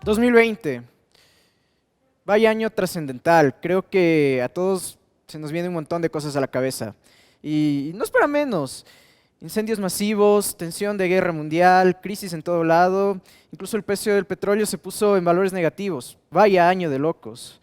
2020, vaya año trascendental. Creo que a todos se nos viene un montón de cosas a la cabeza. Y no es para menos. Incendios masivos, tensión de guerra mundial, crisis en todo lado. Incluso el precio del petróleo se puso en valores negativos. Vaya año de locos.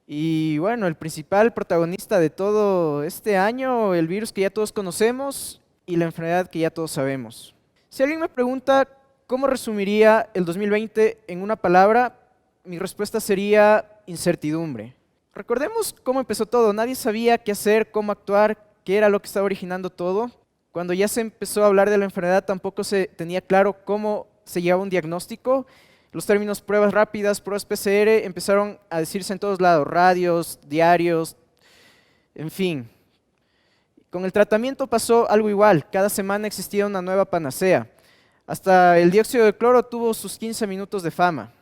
Y bueno, el principal protagonista de todo este año, el virus que ya todos conocemos y la enfermedad que ya todos sabemos. Si alguien me pregunta cómo resumiría el 2020 en una palabra, mi respuesta sería incertidumbre. Recordemos cómo empezó todo. Nadie sabía qué hacer, cómo actuar, qué era lo que estaba originando todo. Cuando ya se empezó a hablar de la enfermedad, tampoco se tenía claro cómo se llevaba un diagnóstico. Los términos pruebas rápidas, pruebas PCR empezaron a decirse en todos lados, radios, diarios, en fin. Con el tratamiento pasó algo igual. Cada semana existía una nueva panacea. Hasta el dióxido de cloro tuvo sus 15 minutos de fama.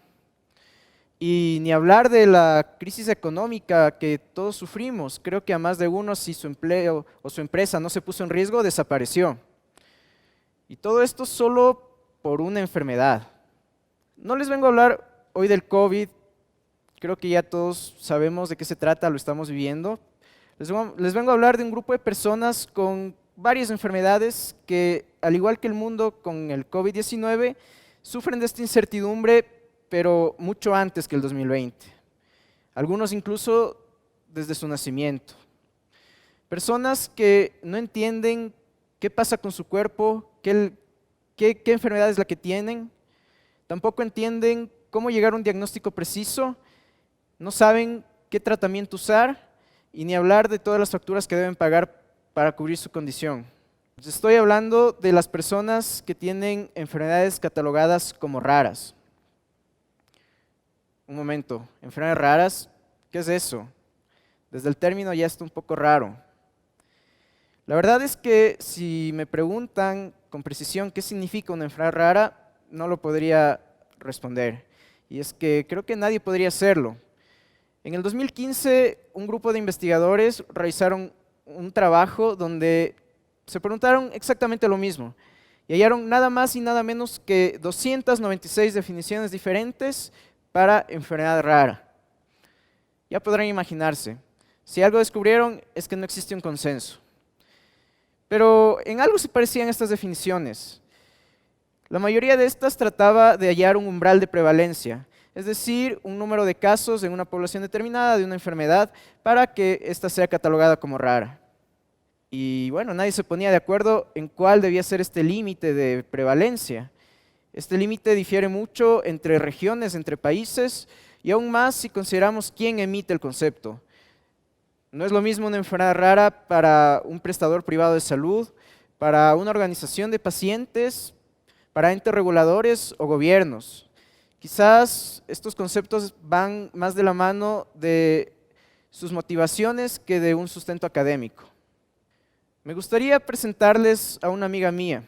Y ni hablar de la crisis económica que todos sufrimos. Creo que a más de uno, si su empleo o su empresa no se puso en riesgo, desapareció. Y todo esto solo por una enfermedad. No les vengo a hablar hoy del COVID. Creo que ya todos sabemos de qué se trata, lo estamos viviendo. Les vengo a hablar de un grupo de personas con varias enfermedades que, al igual que el mundo con el COVID-19, sufren de esta incertidumbre, pero mucho antes que el 2020. Algunos incluso desde su nacimiento. Personas que no entienden qué pasa con su cuerpo, qué enfermedad es la que tienen. Tampoco entienden cómo llegar a un diagnóstico preciso. No saben qué tratamiento usar y ni hablar de todas las facturas que deben pagar para cubrir su condición. Estoy hablando de las personas que tienen enfermedades catalogadas como raras. Un momento, enfermedades raras, ¿qué es eso? Desde el término ya está un poco raro. La verdad es que si me preguntan con precisión qué significa una enfermedad rara, no lo podría responder. Y es que creo que nadie podría hacerlo. En el 2015, un grupo de investigadores realizaron un trabajo donde se preguntaron exactamente lo mismo y hallaron nada más y nada menos que 296 definiciones diferentes para enfermedad rara. Ya podrán imaginarse, si algo descubrieron es que no existe un consenso. Pero en algo se parecían estas definiciones. La mayoría de estas trataba de hallar un umbral de prevalencia, es decir, un número de casos en una población determinada de una enfermedad para que ésta sea catalogada como rara. Y bueno, nadie se ponía de acuerdo en cuál debía ser este límite de prevalencia. Este límite difiere mucho entre regiones, entre países, y aún más si consideramos quién emite el concepto. No es lo mismo una enfermedad rara para un prestador privado de salud, para una organización de pacientes, para entes reguladores o gobiernos. Quizás estos conceptos van más de la mano de sus motivaciones que de un sustento académico. Me gustaría presentarles a una amiga mía.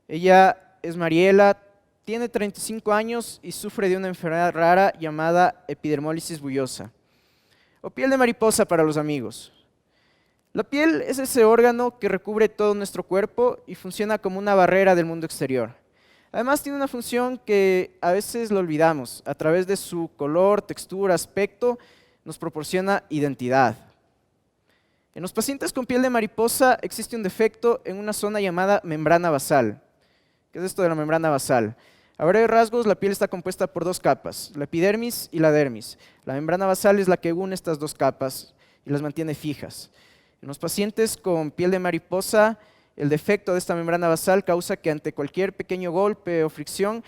Ella es Mariela, tiene 35 años y sufre de una enfermedad rara llamada epidermólisis bullosa, o piel de mariposa para los amigos. La piel es ese órgano que recubre todo nuestro cuerpo y funciona como una barrera del mundo exterior. Además tiene una función que a veces lo olvidamos. A través de su color, textura, aspecto, nos proporciona identidad. En los pacientes con piel de mariposa existe un defecto en una zona llamada membrana basal. ¿Qué es esto de la membrana basal? A breves rasgos, la piel está compuesta por dos capas, la epidermis y la dermis. La membrana basal es la que une estas dos capas y las mantiene fijas. En los pacientes con piel de mariposa, el defecto de esta membrana basal causa que ante cualquier pequeño golpe o fricción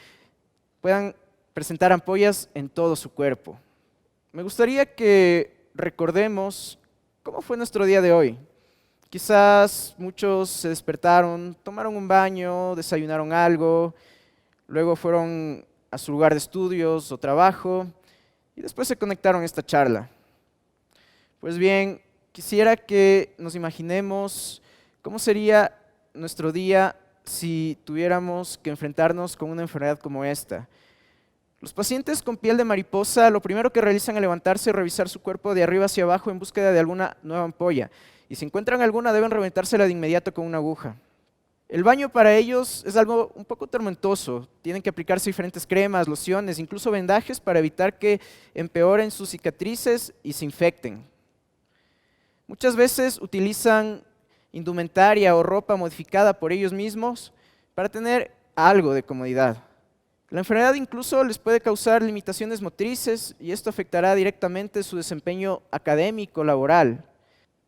puedan presentar ampollas en todo su cuerpo. Me gustaría que recordemos cómo fue nuestro día de hoy. Quizás muchos se despertaron, tomaron un baño, desayunaron algo, luego fueron a su lugar de estudios o trabajo y después se conectaron a esta charla. Pues bien, quisiera que nos imaginemos cómo sería nuestro día si tuviéramos que enfrentarnos con una enfermedad como esta. Los pacientes con piel de mariposa lo primero que realizan al levantarse es revisar su cuerpo de arriba hacia abajo en búsqueda de alguna nueva ampolla. Y si encuentran alguna deben reventársela de inmediato con una aguja. El baño para ellos es algo un poco tormentoso. Tienen que aplicarse diferentes cremas, lociones, incluso vendajes para evitar que empeoren sus cicatrices y se infecten. Muchas veces utilizan indumentaria o ropa modificada por ellos mismos para tener algo de comodidad. La enfermedad incluso les puede causar limitaciones motrices y esto afectará directamente su desempeño académico, laboral.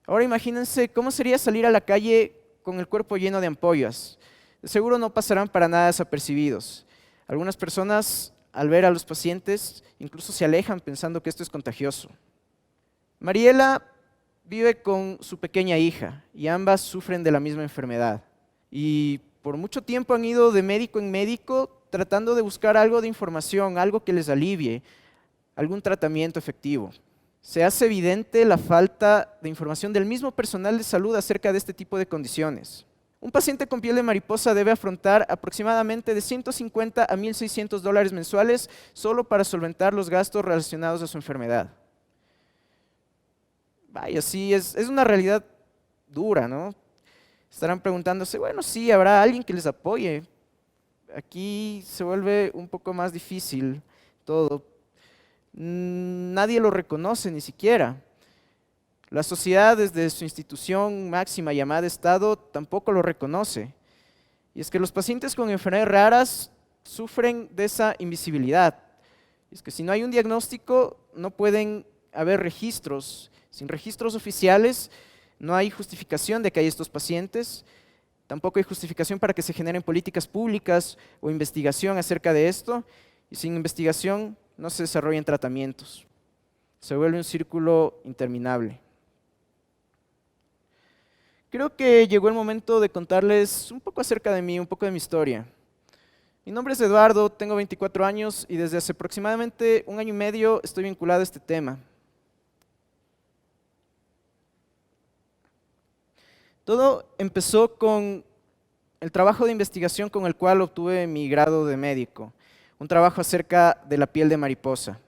Ahora imagínense cómo sería salir a la calle con el cuerpo lleno de ampollas. De seguro no pasarán para nada desapercibidos. Algunas personas, al ver a los pacientes, incluso se alejan pensando que esto es contagioso. Mariela vive con su pequeña hija y ambas sufren de la misma enfermedad. Y por mucho tiempo han ido de médico en médico tratando de buscar algo de información, algo que les alivie, algún tratamiento efectivo. Se hace evidente la falta de información del mismo personal de salud acerca de este tipo de condiciones. Un paciente con piel de mariposa debe afrontar aproximadamente de 150 a 1.600 dólares mensuales solo para solventar los gastos relacionados a su enfermedad. Vaya, sí, es una realidad dura, ¿no? Estarán preguntándose, bueno, sí, habrá alguien que les apoye. Aquí se vuelve un poco más difícil todo. Nadie lo reconoce ni siquiera. La sociedad desde su institución máxima llamada Estado tampoco lo reconoce. Y es que los pacientes con enfermedades raras sufren de esa invisibilidad. Y es que si no hay un diagnóstico, no pueden haber registros. Sin registros oficiales, no hay justificación de que hay estos pacientes. Tampoco hay justificación para que se generen políticas públicas o investigación acerca de esto. Y sin investigación no se desarrollan tratamientos. Se vuelve un círculo interminable. Creo que llegó el momento de contarles un poco acerca de mí, un poco de mi historia. Mi nombre es Eduardo, tengo 24 años y desde hace aproximadamente 1 año y medio estoy vinculado a este tema. Todo empezó con el trabajo de investigación con el cual obtuve mi grado de médico, un trabajo acerca de la piel de mariposa.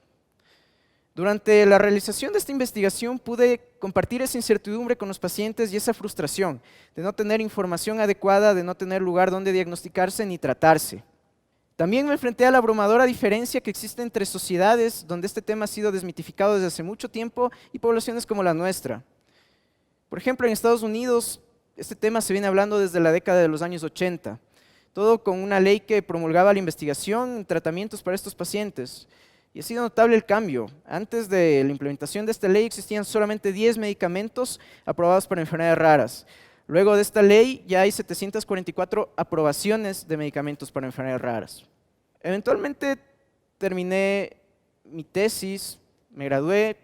Durante la realización de esta investigación pude compartir esa incertidumbre con los pacientes y esa frustración de no tener información adecuada, de no tener lugar donde diagnosticarse ni tratarse. También me enfrenté a la abrumadora diferencia que existe entre sociedades donde este tema ha sido desmitificado desde hace mucho tiempo y poblaciones como la nuestra. Por ejemplo, en Estados Unidos, este tema se viene hablando desde la década de los años 80, todo con una ley que promulgaba la investigación y tratamientos para estos pacientes. Y ha sido notable el cambio. Antes de la implementación de esta ley existían solamente 10 medicamentos aprobados para enfermedades raras. Luego de esta ley ya hay 744 aprobaciones de medicamentos para enfermedades raras. Eventualmente terminé mi tesis, me gradué,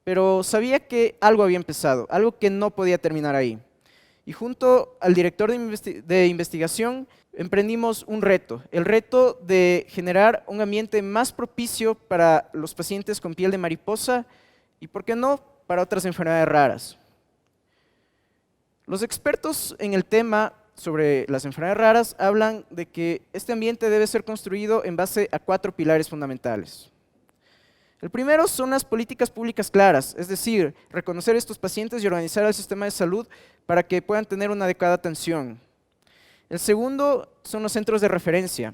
pero sabía que algo había empezado, algo que no podía terminar ahí. Y junto al director de investigación emprendimos un reto, el reto de generar un ambiente más propicio para los pacientes con piel de mariposa y, ¿por qué no?, para otras enfermedades raras. Los expertos en el tema sobre las enfermedades raras hablan de que este ambiente debe ser construido en base a 4 pilares fundamentales. El primero son las políticas públicas claras, es decir, reconocer a estos pacientes y organizar el sistema de salud para que puedan tener una adecuada atención. El segundo son los centros de referencia,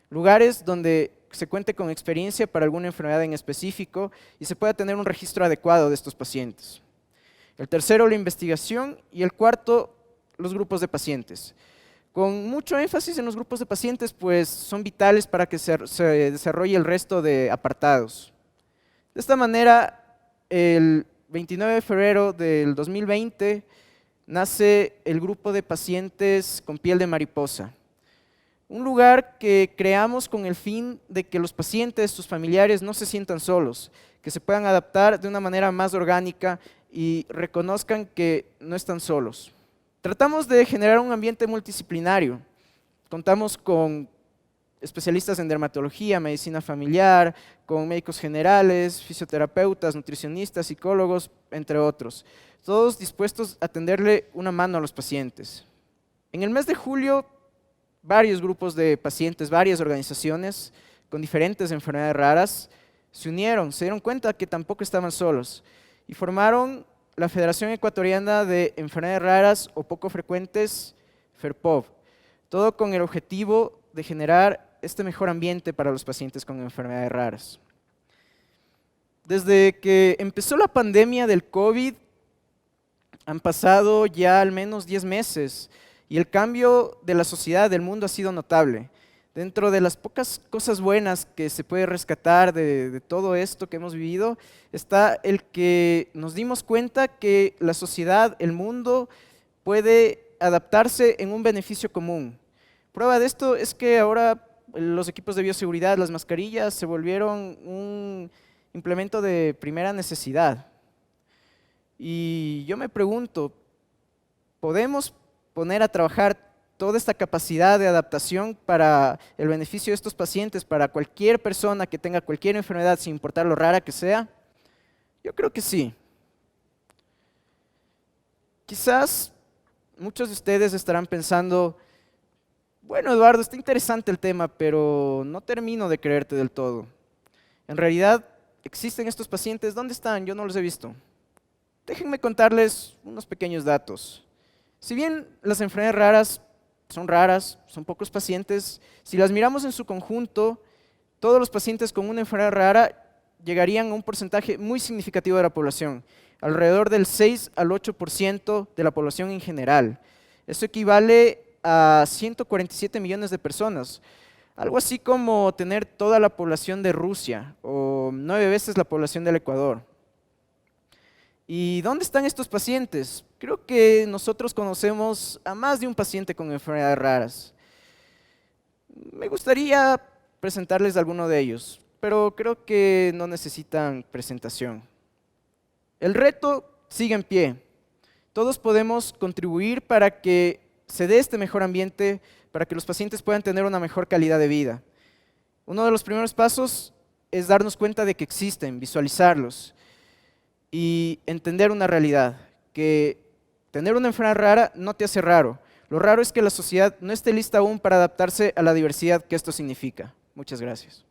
lugares donde se cuente con experiencia para alguna enfermedad en específico y se pueda tener un registro adecuado de estos pacientes. El tercero, la investigación, y el cuarto, los grupos de pacientes. Con mucho énfasis en los grupos de pacientes, pues son vitales para que se desarrolle el resto de apartados. De esta manera, el 29 de febrero del 2020 nace el grupo de pacientes con piel de mariposa. Un lugar que creamos con el fin de que los pacientes, sus familiares, no se sientan solos, que se puedan adaptar de una manera más orgánica y reconozcan que no están solos. Tratamos de generar un ambiente multidisciplinario. Contamos con especialistas en dermatología, medicina familiar, con médicos generales, fisioterapeutas, nutricionistas, psicólogos, entre otros. Todos dispuestos a tenderle una mano a los pacientes. En el mes de julio, varios grupos de pacientes, varias organizaciones con diferentes enfermedades raras se unieron, se dieron cuenta que tampoco estaban solos y formaron la Federación Ecuatoriana de Enfermedades Raras o Poco Frecuentes, FERPOV, todo con el objetivo de generar este mejor ambiente para los pacientes con enfermedades raras. Desde que empezó la pandemia del COVID, han pasado ya al menos 10 meses y el cambio de la sociedad, del mundo, ha sido notable. Dentro de las pocas cosas buenas que se puede rescatar de todo esto que hemos vivido, está el que nos dimos cuenta que la sociedad, el mundo, puede adaptarse en un beneficio común. Prueba de esto es que ahora los equipos de bioseguridad, las mascarillas, se volvieron un implemento de primera necesidad. Y yo me pregunto, ¿podemos poner a trabajar toda esta capacidad de adaptación para el beneficio de estos pacientes, para cualquier persona que tenga cualquier enfermedad, sin importar lo rara que sea? Yo creo que sí. Quizás muchos de ustedes estarán pensando, bueno, Eduardo, está interesante el tema, pero no termino de creerte del todo. En realidad, ¿existen estos pacientes? ¿Dónde están? Yo no los he visto. Déjenme contarles unos pequeños datos. Si bien las enfermedades raras, son pocos pacientes, si las miramos en su conjunto, todos los pacientes con una enfermedad rara llegarían a un porcentaje muy significativo de la población, alrededor del 6 al 8% de la población en general. Eso equivale a 147 millones de personas, algo así como tener toda la población de Rusia o 9 veces la población del Ecuador. ¿Y dónde están estos pacientes? Creo que nosotros conocemos a más de un paciente con enfermedades raras. Me gustaría presentarles a alguno de ellos, pero creo que no necesitan presentación. El reto sigue en pie. Todos podemos contribuir para que se dé este mejor ambiente, para que los pacientes puedan tener una mejor calidad de vida. Uno de los primeros pasos es darnos cuenta de que existen, visualizarlos y entender una realidad, que tener una enfermedad rara no te hace raro. Lo raro es que la sociedad no esté lista aún para adaptarse a la diversidad que esto significa. Muchas gracias.